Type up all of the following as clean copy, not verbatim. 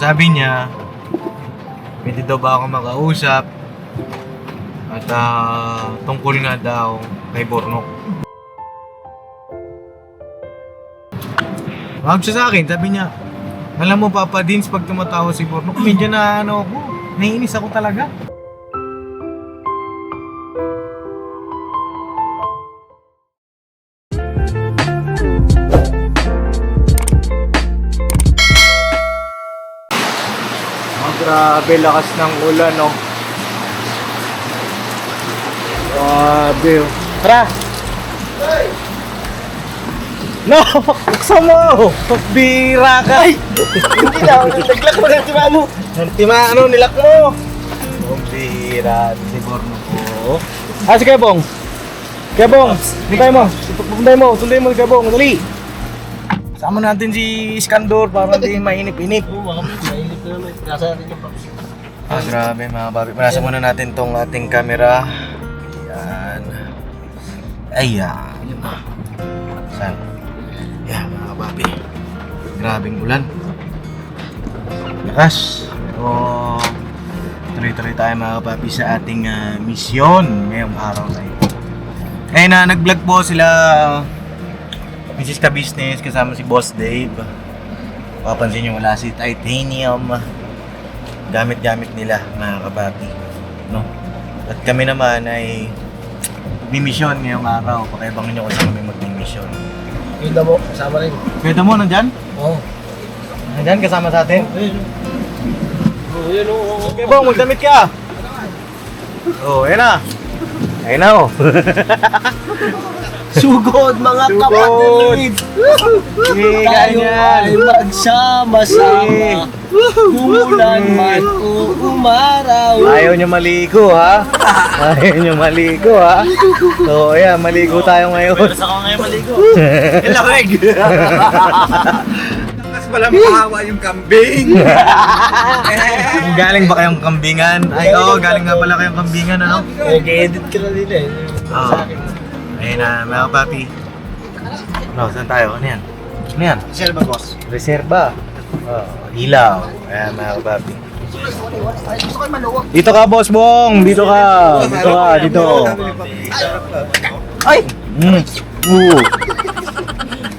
Sabi niya, pwede daw ba ako makausap? At tungkol nga daw kay Bornok. Tawag siya sa akin, sabi niya, alam mo Papa Dins, pag tumatawa si Bornok, medyo na ako, naiinis ako talaga. Grabe, lakas ng ulan, no? Grabe, oh. Tara! No! Buksan mo! Bira ka! Ay! Hindi na, naglak mo ng tima mo! Nilak mo! Bira, si Borno ko. Si Kebong! Kebong! Puntay mo si Kebong, dali! Sama natin si Iskandor para hindi mainip-inip. Oo, baka mainip na naman. Nasa natin yung paps. Grabe mga papi. Panasa muna natin tong ating camera. Ayan. Ayan. Saan? Ayan mga papi. Grabing ulan. Lakas. Pero tuloy-tuloy tayo mga papi sa ating misyon ngayong araw na ito. Ngayon na nag-vlog po sila Mrs. Ka Business kasama si Boss Dave. Papansin nyo wala si Titanium. Gamit-gamit nila mga kapapi, no? At kami naman ay mimisyon ngayong araw. Pakiabangin nyo kung saan kami magmimisyon. Kita mo, kasama rin. Pwede mo, nandyan? Oo. Nandyan, kasama sa atin? Oo, yun oo. Okay bong, magdamit ka! Oh, ayan na! Ayan na oh! Sugod mga kapatid! Tayo Tayo ay magsama-sama. Umulan man o umaraw. Ayaw nyo maligo ha? Ayaw nyo maligo ha? So ayan, maligo tayo ngayon. Saan ako ngayon maligo? Ilaweg! Tapos pala makahawa yung kambing. Galing ba kayong kambingan? Ay oo, galing nga pala kayong kambingan ano? Nag-edit ka na nila eh. Oo. Ayun na mga papi. No, saan tayo? Ano yan? Ano yan? Reserva boss. Reserba. Ilaw. Ayan mga papi. Dito ka boss Bong! Dito ka! Dito! Ay!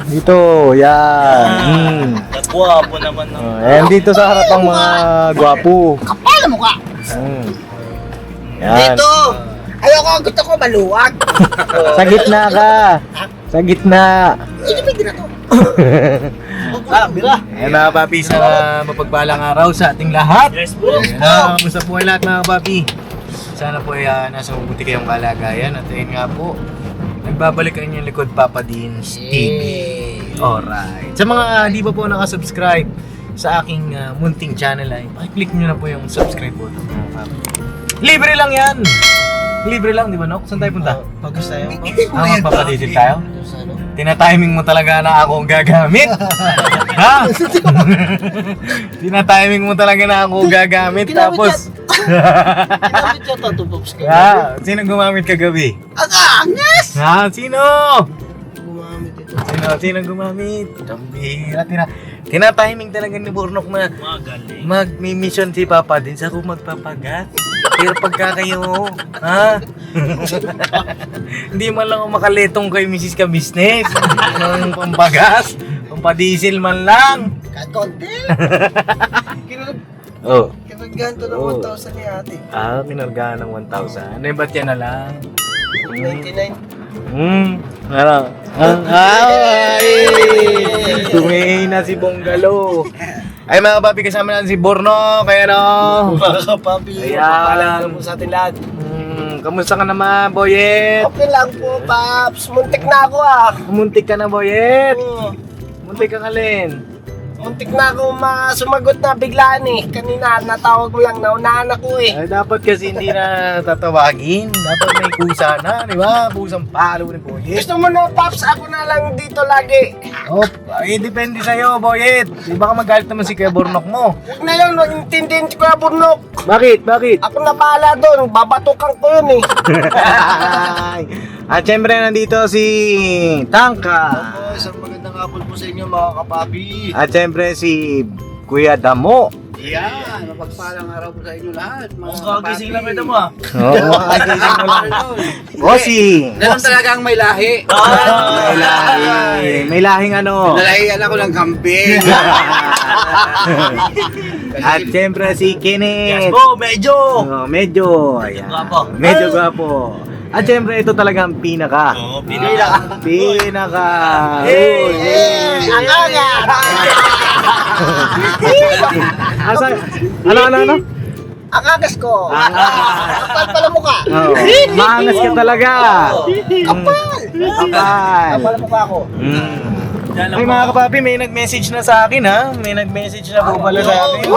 Dito, yan. Nagwapo naman ng... Ayan dito sa harap ang mga gwapo. Kapal mo ka! Yan. Dito! Ayoko, gusto ko maluwag. Sa gitna ka. Sa gitna. Hindi pwede na to. Bira. Ayan mga papi, sa mapagpalang araw sa ating lahat. Yes bro. Kamusta po ay lahat mga papi? Sana po ay nasa mabuti kayong kalagayan. At ayun nga po, nagbabalik ang inyong likod Papa Dins TV. Alright. Sa mga di pa po nakasubscribe sa aking munting channel ay pakiclick nyo na po yung subscribe button mga papi. Libre lang yan! Libre lang, di ba Nok? Saan tayo punta? Pagkas tayo. Magpapadisit tayo? Tina-timing mo talaga na ako gagamit? Ha? Tina-timing mo talaga na ako gagamit tapos... Ginamit yata ito, Pops. Ha? Sino gumamit kagabi? Ang angas! Ha? Sino? Gumamit ito. Sino gumamit? Kambira. Tina-timing talaga ni Bornok na Magaling. mag-mission si Papa din sa ako magpapagat. Pero pagka kayo, ha? Hindi man lang ako makaletong kay Mrs. Ka Business. Ng pampagas, pampadiesel man lang. Kahit konti. Oh. Kinagahan to ng Oh. 1,000 ni ate. Kinargahan ng 1,000. Ano ba't yan na lang? 99. Ano? Ay! Tumihina si Bonggalo. Ay mga papi, kasama natin si Borno. Kaya no? Mga kapapi. Ayan. Pagpapala po sa atin lahat. Kamusta ka naman, Boyet? Okay lang po, Paps. Muntik na ako Muntik ka na, Boyet. Oo. Muntik ka kalin. Muntik na ako sumagot na biglaan eh. Kanina natawag mo lang, naunahan ako eh. Ay, dapat kasi hindi na tatawagin. Dapat may kusa na, di ba? Pusang palo ni Boyet. Gusto mo na, Paps, ako na lang dito lagi. Oh, depende sa'yo, Boyet. Di ba magalit naman si Kuya Bornok mo? Huwag na yun, intindihin ko na Burnok. Bakit? Bakit? Ako na bahala doon, babatukan ko yun eh. At syempre nandito si Tangka. Isang magandang hapon po sa inyo mga kapapi. At syempre si Kuya Damo. Yan, mapagpalang araw po sa inyo lahat. Mga Kagising lang kita mo ah. Oo, kagising mo lang. Bossing! Ganun talagang may lahi. May lahi. May lahing ano. Nalahian ako ng kambing. At siyempre si Kenneth. Oh, medyo. Oh, medyo. Ayan. Gwapo. Medyo gwapo. At siyempre ito talagang pinaka. Oo, pinaka. Pinaka. Ang angat! Asa? Ano? Ang agas ko! Kapal pala mukha! Oh, maangas ka talaga. Kapal! Kapal. Kapal mukha ko. Ay mga kapapi, may nag-message na sa akin ha. May nag-message na po pala sa akin.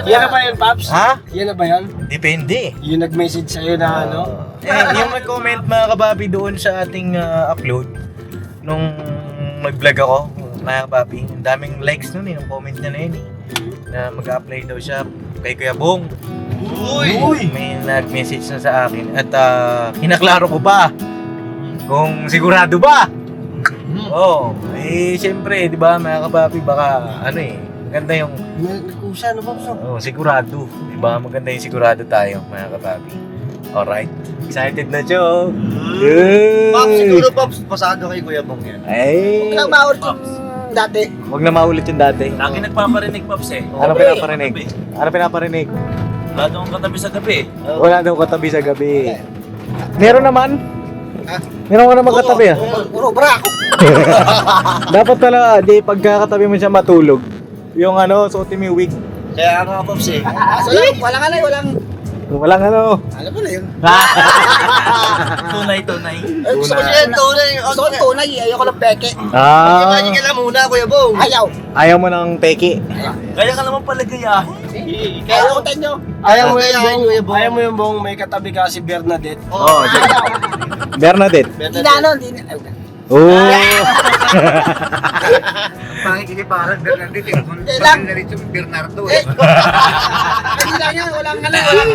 Yan na ba yun, Paps? Ha? Yan na ba yan? Depende. Yung nag-message sa'yo na ano? Yung nag-comment mga kapapi doon sa ating upload nung nag-vlog ako, mga kapapi, ang daming likes nun nung comment niya na yun na mag-apply daw siya kay Kuya Bong. May nag-message na sa akin at kinaklaro ko pa kung sigurado ba. Siyempre, di ba mga kapapi, baka maganda yung Nagkusa, ano, Paps? sigurado. Di ba? Maganda yung sigurado tayo, mga kapapi. Alright. Excited na, Cho. Pops, pasado kay Kuya Bong yan. Ay. Huwag lang maulit yung dati. Huwag na maulit yung dati. Lagi nagpaparinig, Pops eh. Ano pinaparinig? Ano pinaparinig? Wala doon katabi sa gabi. Wala daw katabi sa gabi. Meron naman. Meron ka naman katabi ah. Puro bra ako. Dapat talaga, di pagkakatabi mo siya matulog. Yung suotin mo yung wig. Kaya nga, Pops eh. Walang ano, Walang alam mo na yun. Tunay. Gusto ko siya tunay. Gusto ko tunay, ayoko ng peke. Ka lang muna, Kuya Bong. Ayaw. Ayaw mo ng peke. Kaya ka naman pala gayahin. Kaya ako tanyo. Ayaw mo yung bong. Ayaw mo yung bong, may katabi ka si Bernadette. Oh, Bernadette. Hindi na ano, hindi na. Oh. Pangikiliparan, Bernadette. Hindi lang. na rin yung Bernardo Eh, eh. hindi lang yan, walang ano, walang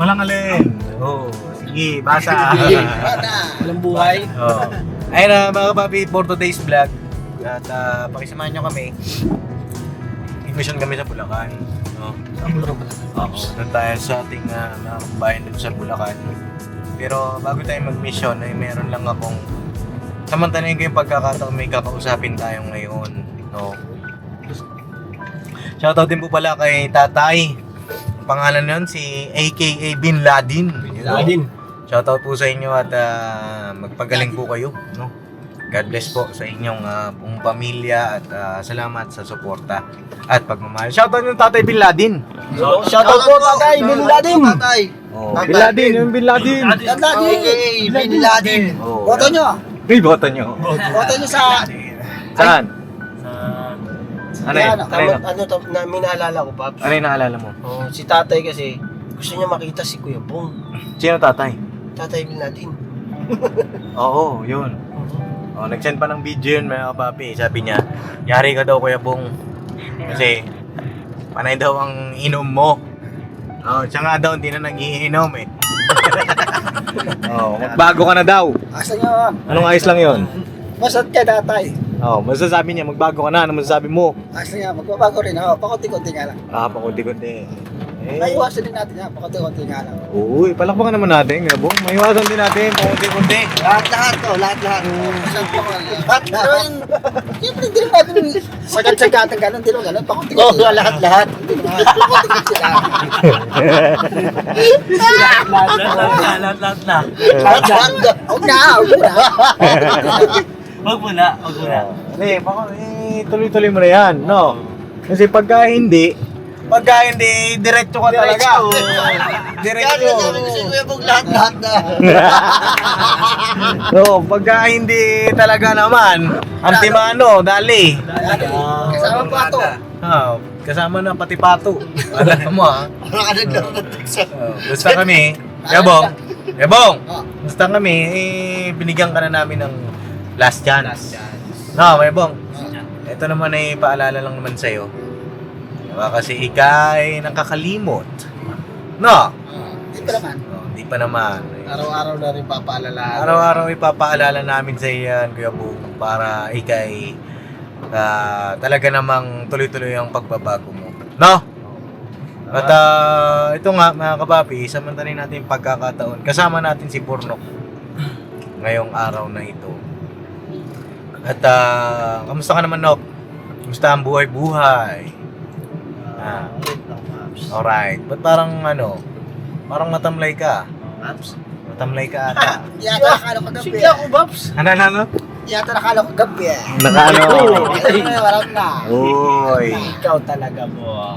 Walang alin. Oh, sige, basa. Walang buhay. Oh. Ayun na mga kapapi, for today's vlog. At pakisamahan nyo kami. Mission kami sa Bulacan. No? Doon tayo sa ating mga kabayan doon sa Bulacan. Pero bago tayo mag-mission, ay meron lang akong samantalahin ko yung pagkakataon may kakausapin tayo ngayon. No? Shoutout din po pala kay Tatay. Ang pangalan nun si AKA Bin Laden. Shoutout po sa inyo at magpagaling po kayo. No? God bless po sa inyong buong pamilya at salamat sa suporta at pagmamahal. Shoutout yung Tatay Bin Laden. Shoutout po, Tatay, Bin Laden. Oh, Bin Laden, yung Bin Laden. Bin Laden. Oh, Boto nyo. Boto nyo. Boto nyo sa... Saan? Ano yun? Ano to, na minaalala ko, Paps. Ano yung naalala mo? Oh, si Tatay kasi, gusto niya makita si Kuya Bong. Sino tatay? Tatay Bin Laden. Oo, yun. Oh, nag-send pa ng video yun mga kapapi. Sabi niya, yari ka daw Kuya Bong. Kasi, panay daw ang inom mo. Oh, siya nga daw, hindi na nag-iinom eh. Oh, magbago ka na daw. Asa nyo? Anong ayos lang yun? Masat ka, Tatay. Oh, masasabi niya, magbago ka na. Ano masasabi mo? Asa nga, magbabago rin ako. Pakunti-kunti nga lang. Pakunti-kunti. Maiwasan din natin nga, pakunti-kunti nga lang. Uy, palakpakan naman natin, Kuya Bong. Maiwasan din natin, pakunti-kunti. Lahat-lahat to, lahat-lahat. Pero yung, siyempre hindi naman natin sagat-sagatan gano'n, hindi naman gano'n, pakunti-kunti. Oo, lahat-lahat. Pakunti-kunti lang. Lahat na. Lahat-lahat. Huwag na. Wag mo na. Tuloy-tuloy mo na yan, no? Kasi pagka hindi, diretso ka talaga. Diretso. Kuya Bong, lahat-lahat na. No, pagka hindi talaga naman, antimano, dali. Kasama pa ito. Kasama na pati pato. Alam mo ha. Basta kami, Yabong, basta kami, binigyan ka na namin ng last chance. No, Yabong, ito naman ay paalala lang naman sa'yo. Diba, kasi ikaw ay nakakalimot. No? Hindi pa naman. Hindi pa naman. Araw-araw na rin papaalala. Araw-araw ipapaalala namin sa iyan, Kuya Bong, para ikay talaga namang tuloy-tuloy ang pagbabago mo. No? At ito nga mga kapapi, samantalin natin yung pagkakataon. Kasama natin si Purnok ngayong araw na ito. At kamusta ka naman, Nok? Kamusta ang buhay-buhay? Alright. Ba't parang parang matamlay ka? Matamlay ka ata. Yata nakala ko gabi. Sige ako, Babs. Ano? Yata nakala ko gabi. Nakaano? Walang na. Uy. Ikaw talaga mo.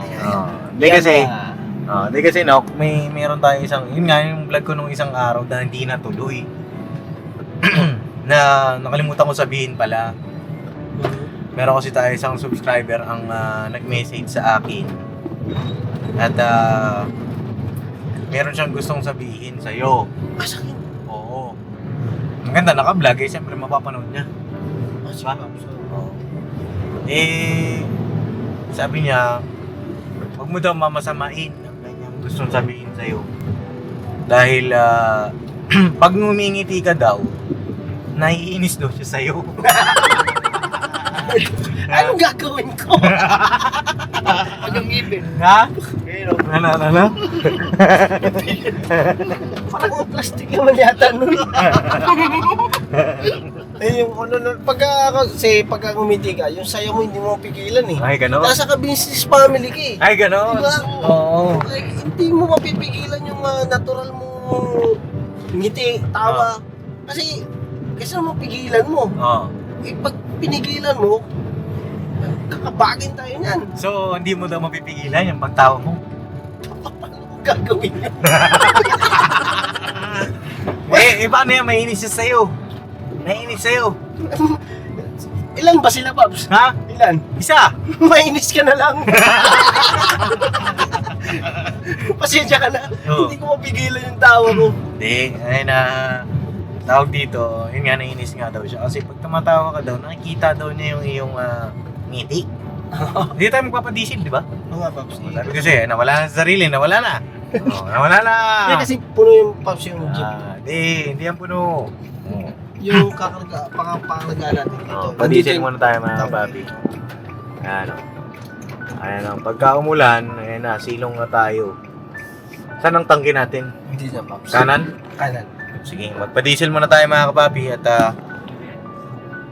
Hindi kasi Nok, meron tayo isang, yun nga yung vlog ko nung isang araw na hindi natuloy. Na nakalimutan ko sabihin pala. Meron kasi tayo isang subscriber ang nag-message sa akin. At meron siyang gustong sabihin sa'yo. Asakin. Oo. Maganda, naka-vlog eh. Siyempre mapapanood niya. Diba? Oo. Sabi niya, huwag mo daw mamasamain ang kanyang gustong sabihin sa'yo. Dahil pag ngumingiti ka daw, naiinis daw siya sa'yo. Anong gagawin ko? Pag yung ngipin. Ha? Ano? Parang plastic naman yata nun. Yung pagka ngumiti ka, yung sayo mo hindi mo pigilan eh. Ay, gano'n? Nasa ka-business family ka eh. Ay, gano'n? Diba? Oo. Ay, hindi mo mapipigilan yung natural mong ngiti, tawa. Kasi naman pigilan mo. Oo. Pag pinigilan mo, kakabagin tayo niyan. So, hindi mo daw mapipigilan yung pagtawa mo? Paano mo gagawin yun? Paano yan? Mainis siya sa'yo. Naiinis sa'yo. Ilan ba sila, Babs? Ha? Ilan? Isa! Mainis ka na lang. Pasensya ka na. Oo. Hindi ko mapigilan yung tawa mo. Hindi. Ayun na. Tawag dito, yun nga, naiinis nga daw siya. Kasi pag tumatawa ka daw, nakikita daw niya yung iyong ngiti. Hindi tayo magpapadisil, di ba? Oo nga, Babs. Sabi kasi, nawala na sa sarili, nawala na. Nawala na. Hindi kasi puno yung Babs yung jeep. Hindi yan puno. Yung pangalagaan natin dito. Padisil muna tayo mga papi. Ayan o. Pagka umulan, ayan na, silong na tayo. Saan ang tangke natin? Hindi na, Babs. Kanan? Kanan. Sige, magpa-diesel muna tayo mga kapapi at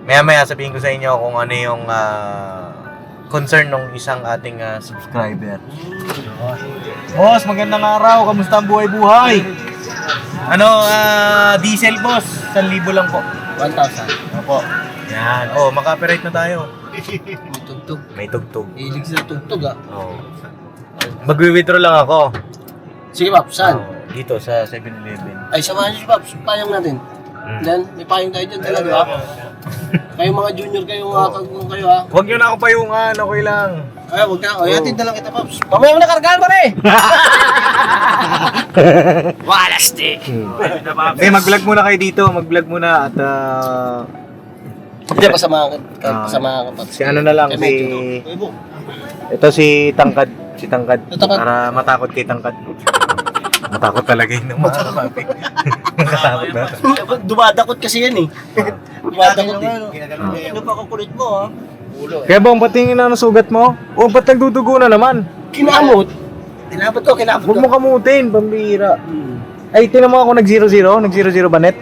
maya-maya sabihin ko sa inyo kung ano yung concern ng isang ating subscriber. Boss, magandang araw. Kamusta ang buhay-buhay? Diesel boss. 1,000 lang po. 1,000. Opo. Yan. Maka-operate na tayo. May tugtog. May tugtog. Ilig sila tugtog ah. Mag-withdraw lang ako. Sige, Babs. Saan? Dito sa 7-Eleven. Ay, samahan niyo si Babs. Payong natin. Diyan, may payong tayo dyan talaga. Kayong mga junior kayo, mga kagong kayo ha. Huwag nyo na ako payungan. Okay lang. Ay, huwag na. O, yatid na lang kita, Babs. Mamaya mo na kargaan pa rin. Walastik. Mag-vlog muna kayo dito. Mag-vlog muna at Hindi, pasamahan ka. Pasamahan ka, Babs. si ano na lang, Kaya si... medyo- Uy, Bo. Ito si Tangkad. Si Tangkad. Tangkad. Para matakot kay Tangkad. Matakot talaga yun ng mga kapapi. Nakatakot na. Dumadakot kasi yan eh. Dumadakot eh. Ano pa kukulit mo ha? Kaya bang ba't tingin na sugat mo? O ba't nagdudugo na naman? Kinamot. Kinabot ko, kinabot Huwag ko. mo kamutin, pambira. Ay, tinan mo ako nag-0-0. Nag-0-0 ba net?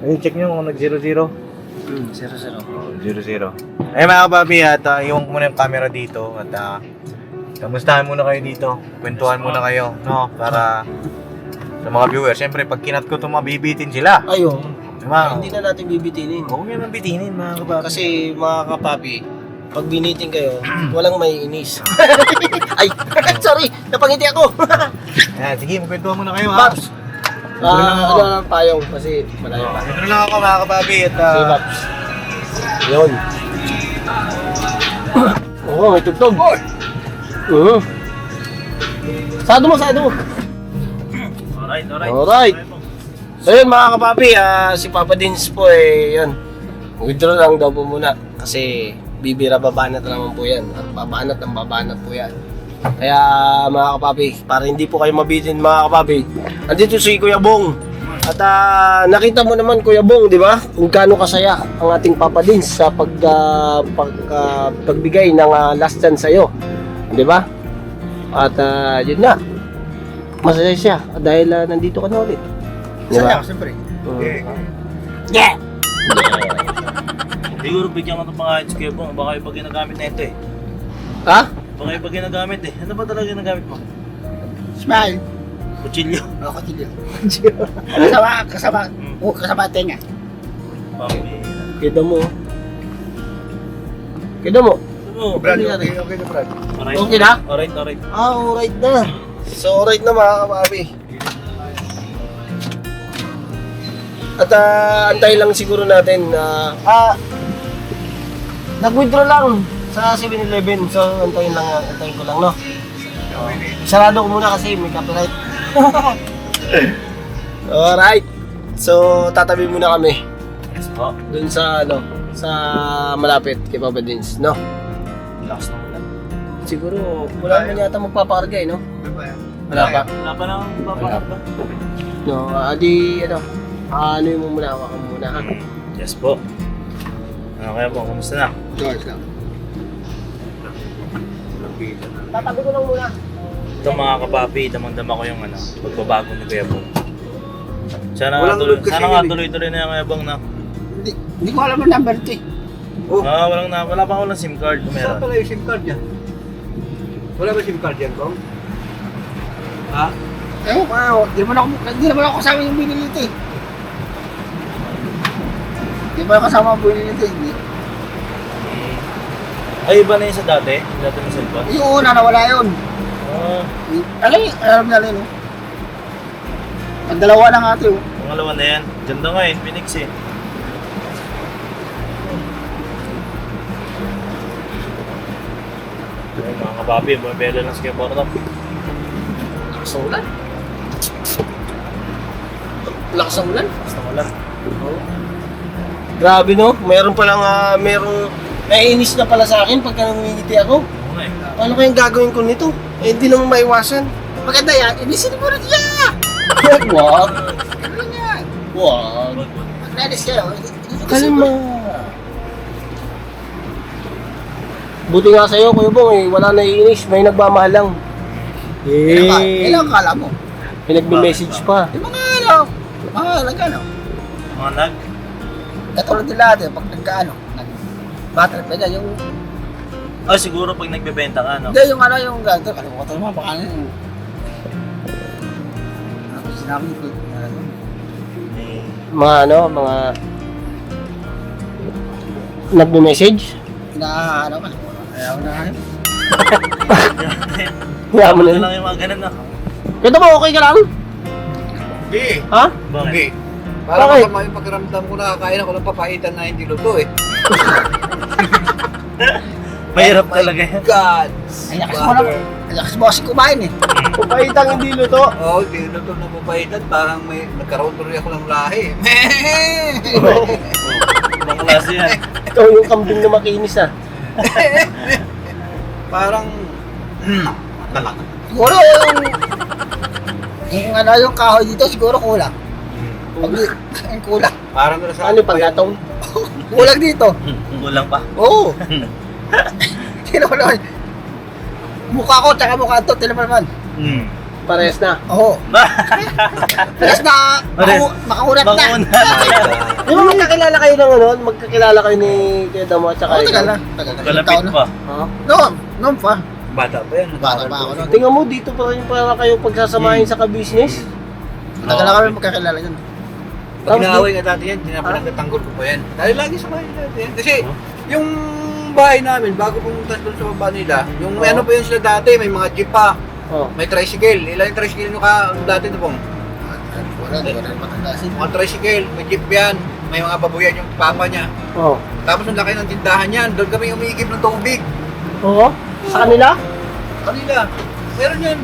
Ay, check nyo kung nag-0-0. 0-0. 0-0. Ay mga kapapi, at iwan ko muna yung camera dito. At kamustahan muna kayo dito. Kwentuhan muna kayo, no? Para sa mga viewers. Siyempre, pag kinat ko ito, mabibitin sila. Ayun. Diba? Hindi na natin bibitinin. Huwag nyo nang bitinin, mga kapapi. Kasi mga kapapi, pag biniting kayo, walang may inis. Ay, sorry, napangiti ako. Ayan, sige, magkwentuhan muna kayo, ha? Babs, ano lang payong kasi malayo pa. Ito lang ako, mga kapapi. At Sige, Babs. Yun. Oo, may tugtog. Sado mo. Alright. Alright. So yun mga kapapi, si Papa Dins po yun. Withdraw lang daw po muna kasi bibira babanat naman po yan. At babanat po yan. Kaya mga kapapi, para hindi po kayo mabitin mga kapapi, andito si Kuya Bong. At nakita mo naman Kuya Bong, di ba? Kung gaano kasaya ang ating Papa Dins sa pagbigay ng last chance sa'yo. Di ba? At yun na. Masaya siya dahil nandito ka na ulit. Di ba? siyempre. Yeah! Siguro bigyan ko ng pangalan si Kuya Bong. Baka iba ginagamit na ito eh. Ha? Baka iba ginagamit eh. Ano ba talaga ginagamit mo? Smile. Kutsilyo. Ako tilyo. Kasama tenga. Pambira. Kita mo. Kita mo. Ano? Brad, okay na Brad. Alright. Okay na? Alright, alright. Alright na. So, alright na mga kapapi. At antay lang siguro natin na nag-withdraw lang sa 7-Eleven. So, antayin ko lang, no? Sarado ko muna kasi may copyright. Alright. So, tatabi muna kami. Yes po. Dun sa, sa malapit kay Papa Dins, no? Lakas na ulan. Siguro, wala naman yata magpapakarga, no? Wala pa. Wala pa lang papakarga. No, ano yung muna, hawakan muna, ha? Yes po. Ano kaya po? Kumusta na? George lang. Tatabi ko lang muna. Ito mga kapapi, damang-dama ko yung pagbabago ni Kuya Bong. Sana Walang tuloy, load kasi sana nga yun eh. tuloy-tuloy na yung Kuya Bong na. Hindi ko alam ang number ito eh. Wala pa ako ng SIM card kung Saan meron. pala yung SIM card niya? Wala ba SIM card yan, Kong? Ha? Ewan ko, hindi naman ako kasama yung binili ito eh. Hindi ba kasama ang binili ito eh? Ay, iba na yun sa dati? Yung dati ng cellphone? Yung una nawala yun. Alam na rin, oh. Ang dalawa lang ate, oh. Pangalawa na yan. Ganda nga yun, Phoenix eh. Ay, mga kapapi, bumibelo lang sa Kuya Bong. Lakas ng ulan. Lakas ng ulan. Basta wala. Grabe, no? Meron palang, naiinis na pala sa akin pagka namimiti ako. Oo nga eh. Ano kayang gagawin ko nito? Eh, hindi naman maiwasan. Maganda yan, inisin mo rin yan! Wag. Ganun yan. Wag. Nainis kayo. Kalma. Buti nga sa'yo, Kuya Bong, eh. Wala naiinis. May nagmamahal lang. Ilang kala mo? May nagme-message pa. Yung mga nag-ano. Mga nag? Katulad nila ate, pag nagkaano, nag-battery pa dyan, yung, Ah, siguro pag nagbebenta ka, no? hindi yung yung ganito, kalimutan mo, baka yung, sinabi ko, Eh, Mga nagme-message. ano ka, ayaw na kayo. Kaya mo ano na. lang yung mga ganun, no? Kaya mo, okay ka lang? Hindi. Ha? Bakit? Parang Bakit? masama yung pakiramdam ko, nakakain ako ng papaitan na hindi luto eh. Mahirap talaga yan. God! Ay, lakas mo kasi kumain eh. Papaitang hindi luto. Oo, hindi luto ng papaitan, parang may nagkaroon tuloy ako ng lahi. Ibang klase yan. Ikaw yung kambing na makinis ah. Parang, Siguro yung kahoy dito siguro kulang. Ang kulang. parang na sa Ano pang gatong? Kulang dito. Kulang pa. Oo. Sino ko naman? Mukha ko, tsaka mukha ito, tila pa naman. Hmm. Parehas na. Oo. Tapos na, makakulat na. Bangun. Di ba magkakilala kayo ng ano? Magkakilala kayo ni Kuya Damo at saka Oo, tagal na. ikaw? Tagal na. Kalapit pa. Ha? Noon pa. Bata pa yan. Bata pa ako noon. Tingnan mo dito pa rin para kayo pagsasamahin sa ka-business. Tagal na kami magkakilala yun. Tapos Pag inaaway nga dati yan, pinagtatanggol ko pa yan. Dahil lagi sa bahay natin yan. Kasi yung bahay namin, bago pumunta doon sa baba nila, yung may ano pa yun sila dati, may mga jeep pa, Oh. may tricycle. Ilan yung tricycle nyo dati ito pong? Wala na matanda siya. Mga tricycle, may jeep yan, may mga babuyan yung papa niya. Oh. Tapos ang laki ng tindahan yan, doon kami umiigib ng tubig. Oo? Sa kanila? Kanila, meron yan.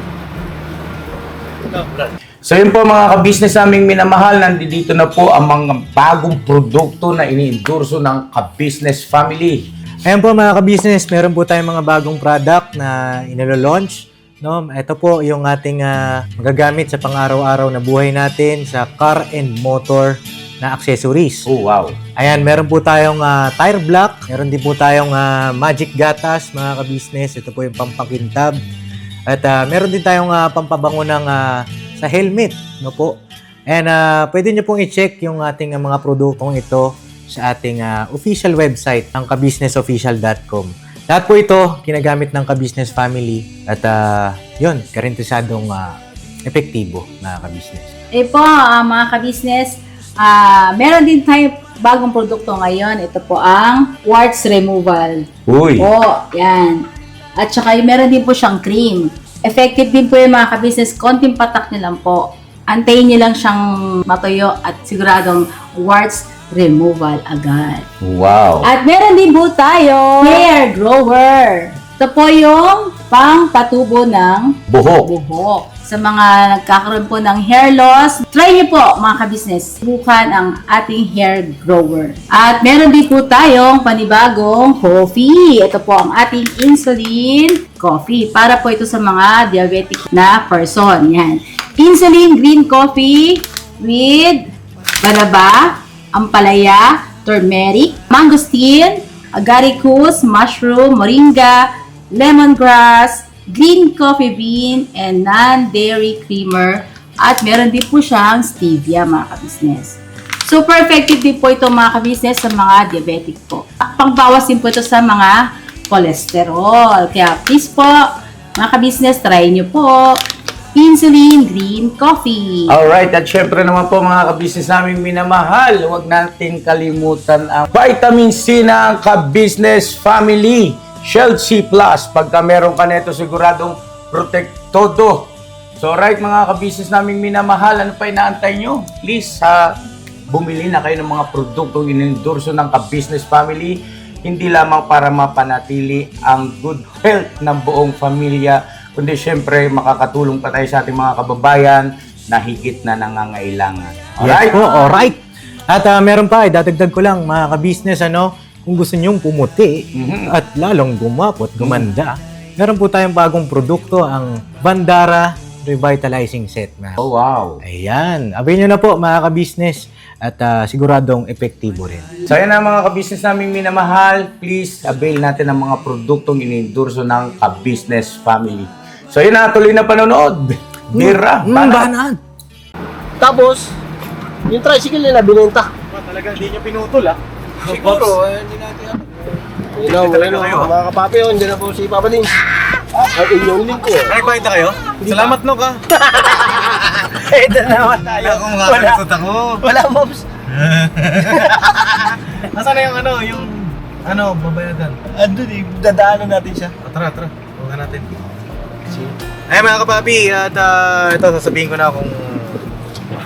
So yun po mga ka-business naming minamahal, nandito na po ang mga bagong produkto na ini-endorso ng ka-business family. Ayan po mga ka-business, meron po tayong mga bagong product na inilo-launch. no? Ito po yung ating magagamit sa pang-araw-araw na buhay natin sa car and motor na accessories. Oh, wow. Ayan, meron po tayong tire block, meron din po tayong magic gatas, mga ka-business. Ito po yung pampakintab. At meron din tayong pampabango ng sa helmet, no po. And pwede nyo pong i-check yung ating mga produktong ito sa ating official website ng kabusinessofficial.com. Lahat po ito ginagamit ng ka-business family at yun, karintisadong epektibo, mga ka-business. Po, mga ka-business, meron din tayo bagong produkto ngayon. Ito po ang warts removal. Uy. Po, yan. At saka meron din po siyang cream. Effective din po yung mga ka-business. Konting patak nyo lang po. Antayin nyo lang siyang matuyo at siguradong warts removal agad. Wow. At meron din po tayo hair grower. Ito po yung pang-patubo ng buhok. Sa mga nagkakaroon po ng hair loss, try niyo po mga ka-business, subukan ang ating hair grower. At meron din po tayong panibagong coffee. Ito po ang ating insulin coffee. Para po ito sa mga diabetic na person. Yan. Insulin green coffee with banaba, ampalaya, turmeric, mangosteen, agaricus, mushroom, moringa, lemongrass, green coffee bean, and non-dairy creamer. At meron din po siyang stevia, mga ka-business. Super effective din po ito, mga ka-business, sa mga diabetic po. Pangbawas din po ito sa mga cholesterol. Kaya please po, mga ka-business, try nyo po insulin green coffee. Alright, at syempre naman po mga ka-business naming minamahal, huwag natin kalimutan ang vitamin C ng ka-business family. Shield C+, pagka meron ka nito siguradong protektodo. So right mga ka-business naming minamahal, ano pa inaantay nyo? Please, bumili na kayo ng mga produktong inendorso ng ka-business family, hindi lamang para mapanatili ang good health ng buong pamilya, kundi syempre makakatulong pa tayo sa ating mga kababayan na higit na nangangailangan. Alright? Yes po, alright. At meron pa, dadagdag ko lang, mga ka-business, kung gusto nyong pumuti at lalong gumapot, gumanda, meron po tayong bagong produkto, ang Bandara Revitalizing Set. Oh, wow. Ayan. Avail nyo na po, mga ka-business. At siguradong epektibo rin. So yan ang mga ka-business naming minamahal. Please, avail natin ang mga produktong inendorso ng ka-business family. So yun na, tuloy na panonood. Bira, Banat. Tapos, yung tricycle nila binenta. Talagang hindi nyo pinutol, Siguro, hindi natin Mga kapapi, hindi na po si Papa Dins. Ang inyong link ko. Nagkwenta kayo? Salamat, no, ka. Ito naman tayo. Ako makakalusot ako. Wala, Moms. Nasaan na yung babayadan? Andun eh, dadaanan natin siya. Tara. Huwag natin. Ay, mga kapapi, at ito, sasabihin ko na kung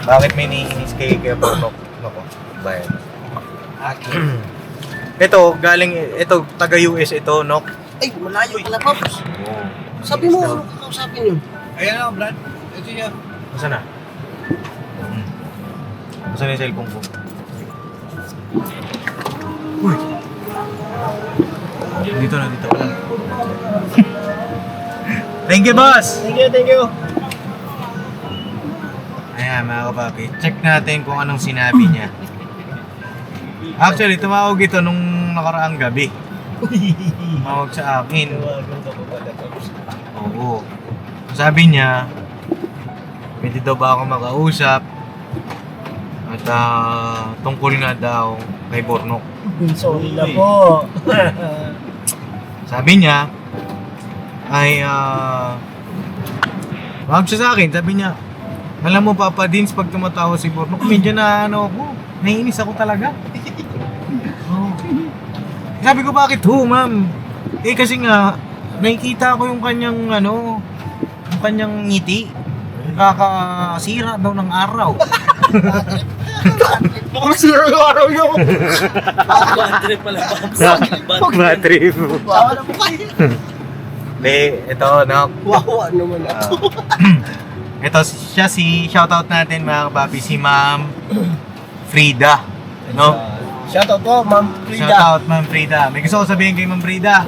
bakit may niinis kay Pornok. Nako, bayad. Ito, taga-US ito, Nok. Ay, malayo pala, Pops. Sabi mo, ano kakausapin yun? Ayan na, Brad. Ito siya. Masa na? Masa na yung cellphone ko? Uy! Dito pala. Thank you, boss! Thank you. Ayan, mga kapapi. Check natin kung anong sinabi niya. Actually, tumawag ito nung nakaraang gabi. Tumawag sa akin. Oo. Sabi niya, pwede daw ba ako makausap? At tungkol nga daw kay Bornok. Sorry na po. Sabi niya, wag siya sa akin. Sabi niya, alam mo Papa Dins, pag tumatawa si Bornok, medyo na ako, naiinis ako talaga. Oh. Sabi ko, bakit ma'am? Kasi nga, nakikita ko yung kanyang ngiti. Kakasira daw ng araw. Mukhang sira yung araw nyo. Bad trip pala, Pops. Bad trip. Bawa na po kayo. Ito, Nok. Wawa naman ako. Ito siya, shoutout natin mga kapapi, si Ma'am Frida. No? Shoutout po, Ma'am Frida. Shoutout Ma'am Frida. May gusto ko sabihin kay Ma'am Frida.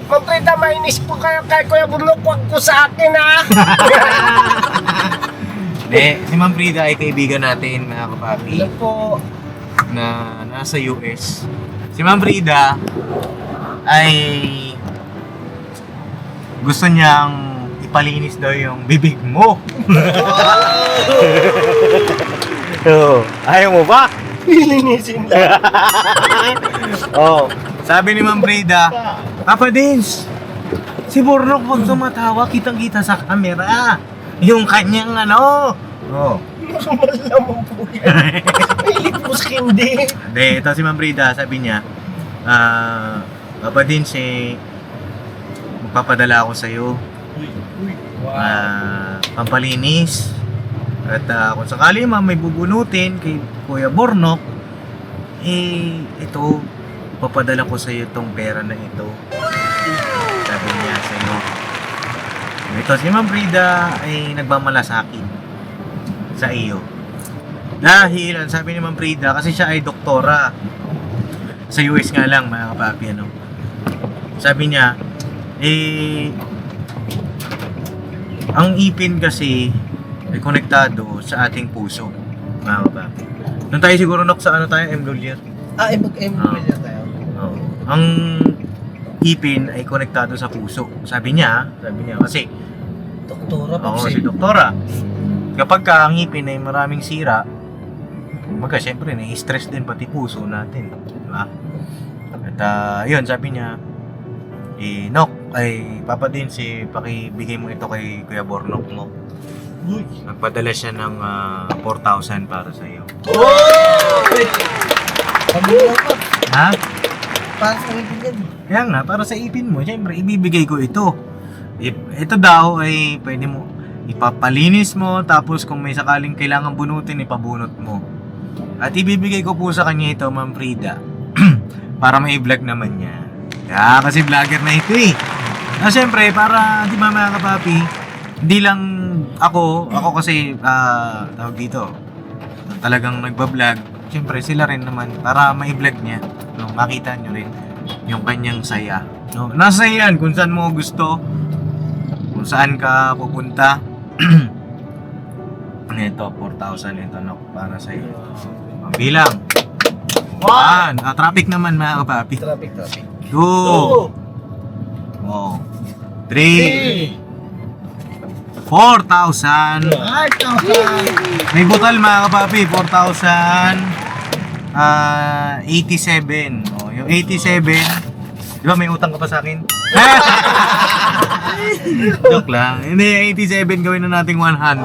Ma'am Frida, mainis po kayo kay Kuya Burnok, wag po sa akin ha. Si Ma'am Frida ay kaibigan natin, mga kapapi, Ano po? na nasa US. Si Ma'am Frida ay gusto niyang ipalinis daw yung bibig mo. Oo. Ayaw mo ba? Linisin lang. Oh, sabi ni Ma'am Frida, Papa Dins, si Burnok huwag tumatawa, kitang-kita sa camera. Yung kanyang ano. Oh. Malamang po yan. Mahilig po sa hindi. Hindi, ito si Ma'am Frida, sabi niya, Papa Dins, magpapadala ako sa'yo. Pampalinis. At kung sakali may bubunutin kay Kuya Burnok, ito, papadala ko sa iyo itong pera na ito. Sabi niya sa iyo. Ito si Ma'am Frida ay nagmamalasakit sa iyo. Dahil, ang sabi ni Ma'am Frida, kasi siya ay doktora. Sa US nga lang, mga kapapi, ano. Sabi niya, ang ipin kasi ay konektado sa ating puso, mga kapapi. Nung tayo siguro sa ano tayo, M. Lulier. Mag-ML tayo. Oo. Ang ipin ay konektado sa puso. Sabi niya kasi Doktora po si doktora. Kapag ang ipin ay maraming sira, syempre na-stress din pati puso natin, di ba? At yun, sabi niya, Nok, ay Papa Dins, pakibigay mo ito kay Kuya Burnok mo. Nagpadala siya ng 4,000 para sa iyo. Ha? Para sa ipin yan. Kaya nga, para sa ipin mo, siyempre, ibibigay ko ito. Ito daw ay pwede mo ipapalinis mo, tapos kung may sakaling kailangan bunutin, ipabunot mo. At ibibigay ko po sa kanya ito, Ma'am Frida, para mai-vlog naman niya. Kaya kasi vlogger na ito eh. Siyempre, para, di ba mga kapapi, hindi lang ako kasi, tawag dito, talagang nagbablog. Siyempre, sila rin naman, para mai-vlog niya, no, makita nyo rin yung kanyang saya. No, nasa yan, kung saan mo gusto, kung saan ka pupunta. Ito, 4,000 ito, no, para sa iyo. Bilang. 1. Traffic naman, mga kapapi. Traffic. 2. Oh. 3. 4,000. May butal, mga kapapi. 4,087. Oh, yung 87. Di ba may utang ka pa sa akin? Joke lang. Hindi, 87 gawin na nating 100.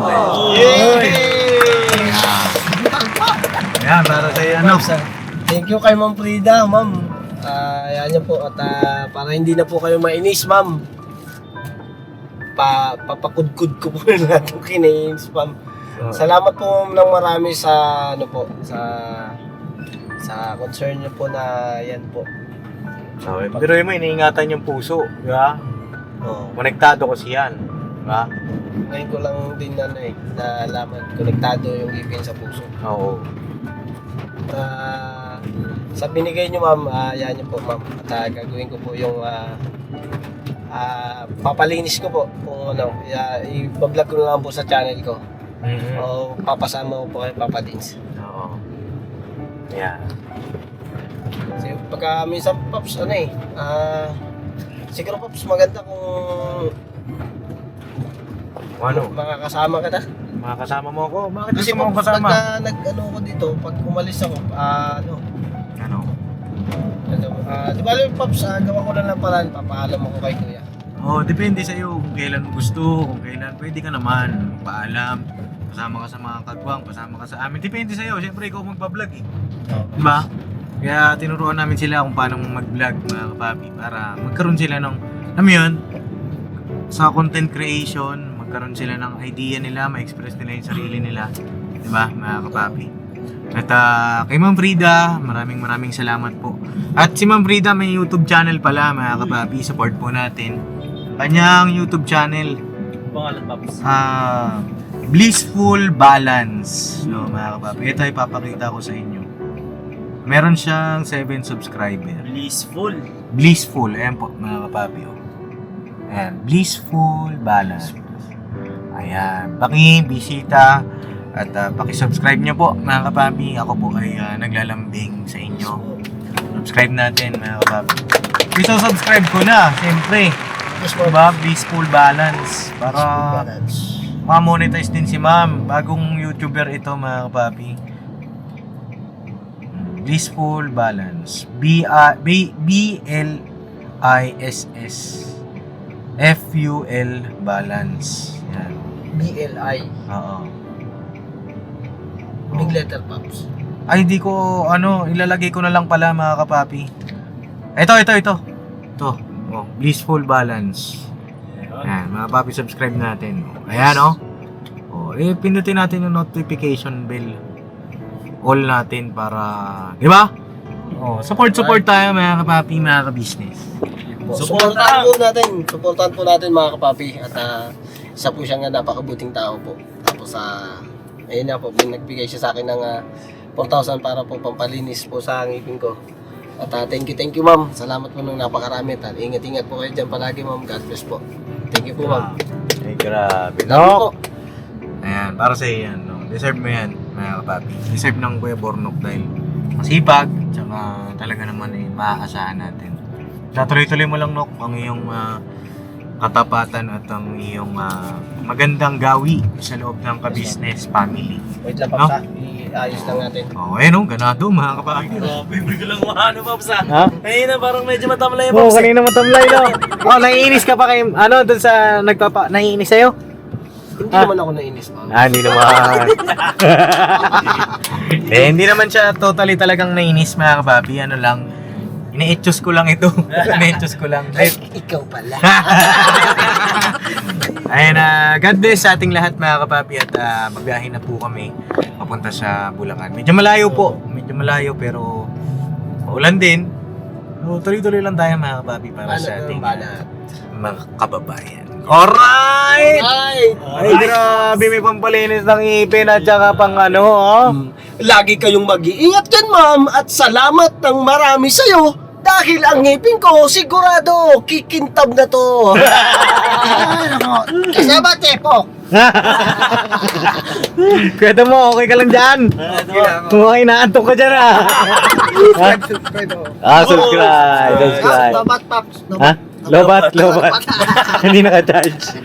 Ayan, para sa iyo, ano? Thank you kay Ma'am Frida, ma'am. Yan niyo po. At para hindi na po kayo mainis, ma'am. Papakudkud ko po na lahat ng kinainis, ma'am. Salamat po ng marami sa ano po, sa concern niyo po na yan po. Okay, pero mo, iniingatan yung puso, di ba? Konektado kasi yan, di ba? Ngayon ko lang din nalaman, konektado yung ipin sa puso. Oo. Sa binigay niyo, ma'am, yan niyo po, ma'am. At gagawin ko po yung papalinis ko po kung ano, i-vlog ko na lang po sa channel ko. O papasama ko po kay Papa Dins. Oo. Yeah. Kasi pagka minsan, Paps, siguro, Paps, maganda kung Ano? makakasama ka na. Makakasama mo ako? Bakit Kasi gusto mo akong Paps, kasama? pagka nag-ano ko dito, pag umalis ako, Ano? di ba alam, Paps, gawa ko na lang paraan, papaalam ako kay Kuya. Depende sa iyo kung kailan mo gusto, kung kailan pwede ka naman magpaalam. Pasama ka sa mga kagwang, pasama ka sa amin. Depende sa iyo, syempre ikaw magpa-vlog eh. Diba? Kaya tinuruan namin sila kung paano mag-vlog, mga kapapi, para magkaroon sila ng, alam mo yun, sa content creation, magkaroon sila ng idea nila, ma-express nila yung sarili nila. Diba, mga kapapi? At kay Ma'am Frida, maraming salamat po. At si Ma'am Frida may YouTube channel pala, mga kapapi, support po natin. Kanyang YouTube channel, Pangalan, Paps. Blissful Balance. So, mga kapapi, ito ipapakita ko sa inyo. Meron siyang 7 subscriber. Blissful. Blissful, ayan po mga kapapi. Oh. Ayan, Blissful Balance. Ayan, paki-bisita at paki-subscribe nyo po mga kapapi. Ako po ay naglalambing sa inyo. Subscribe natin mga kapapi. Subscribe ko na, siyempre. Diba? Blissful Balance. Para ma-monetize din si ma'am. Bagong YouTuber ito mga kapapi. Blissful Balance. B-L-I-S-S F-U-L Balance. Yan. BLI. Oo. Big letter, Pops. Ay, di ko, ilalagay ko na lang pala mga kapapi. Ito. Ito. Oh, Blissful Balance. Ayan, mga papi, subscribe natin. Ayan, oh. Oh, pindutin natin yung notification bell. All natin para, di ba? Oh, support tayo mga kapapi, mga ka-business. Supportan po natin mga kapapi. At isa po siyang napakabuting tao po. Tapos ayun na po, nagbigay siya sa akin ng 4,000 para po pampalinis po sa ngipin ko. At thank you ma'am. Salamat po nung napakarami. At ingat po kayo dyan palagi ma'am. God bless po. Thank you po ma'am. Ay, grabe. Love you po. Ayan, para sa iyo yan. No? Deserve mo yan, mga kapapi. Deserve ng Kuya Bornok dahil masipag, tsaka talaga naman maaasahan natin. Tuloy-tuloy mo lang, Nok, ang iyong katapatan at ang iyong magandang gawi sa loob ng ka-business family. Wait lang, No? Pops. Iayos lang natin. Oh, ayun, ganado, mga kapapi. Grabe, hindi ko lang maano, Pops, ha? Ha? Kanina parang medyo matamlay, Oo, Pops. kanina matamlay, no? Oh, naiinis ka pa kay, dun sa naiinis sa'yo? Hindi naman ako nainis ma'am. Hindi naman. Hindi naman siya totally talagang nainis, mga kapapi. Ano lang, ine-etchos ko lang ito. Ine-etchos ko lang. Ay, ikaw pala. Ayun, God bless sa ating lahat, mga kapapi. At magbiyahe na po kami papunta sa Bulacan. Medyo malayo po. Medyo malayo pero maulan din. So, tuloy-tuloy lang tayo, mga kapapi, para sa ating mga kababayan. Alright! Ay, grabe, may pampalinis ng ipin at saka pang oh. Lagi kayong mag-iingat dyan, ma'am. At salamat ng marami sa'yo. Dahil ang ngipin ko, sigurado, kikintab na to. Kasama, Tepo. Kwento mo, okay ka lang dyan? Okay, naantok ka dyan Subscribe ako. Subscribe. Babat, Pops. Ha? Lobat. Hindi naka-charge.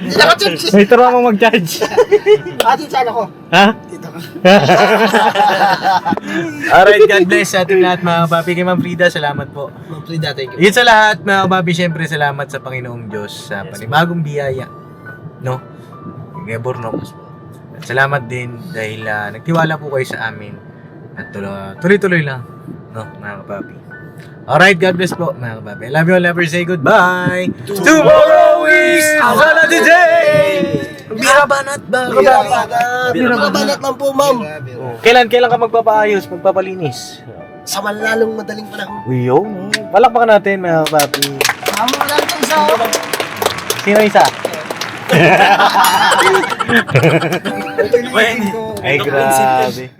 May turo mo mag-charge. Ati, saan ako? Ha? Alright, God bless sa ating lahat, mga kapapi. Kay Ma'am Frida, salamat po. Ma'am Frida, thank you. Yun sa lahat, mga kapapi, syempre salamat sa Panginoong Diyos sa panibagong biyaya. No? Kay Bornok. At salamat din dahil nagtiwala po kayo sa amin. At tuloy-tuloy lang. No, mga kapapi. Alright, God bless po, mga kapapi. I love you all, never say goodbye. Tomorrow is another day! Birabanat ba? Birabanat lang po, ma'am. Kailan ka magpapaayos, magpapalinis? Sa malalong madaling panahon. Uyo, palakpakan natin, mga kapapi. Ma'am, wala kang isa. Sino isa? Ito yung ngipin ko. Ay, grabe.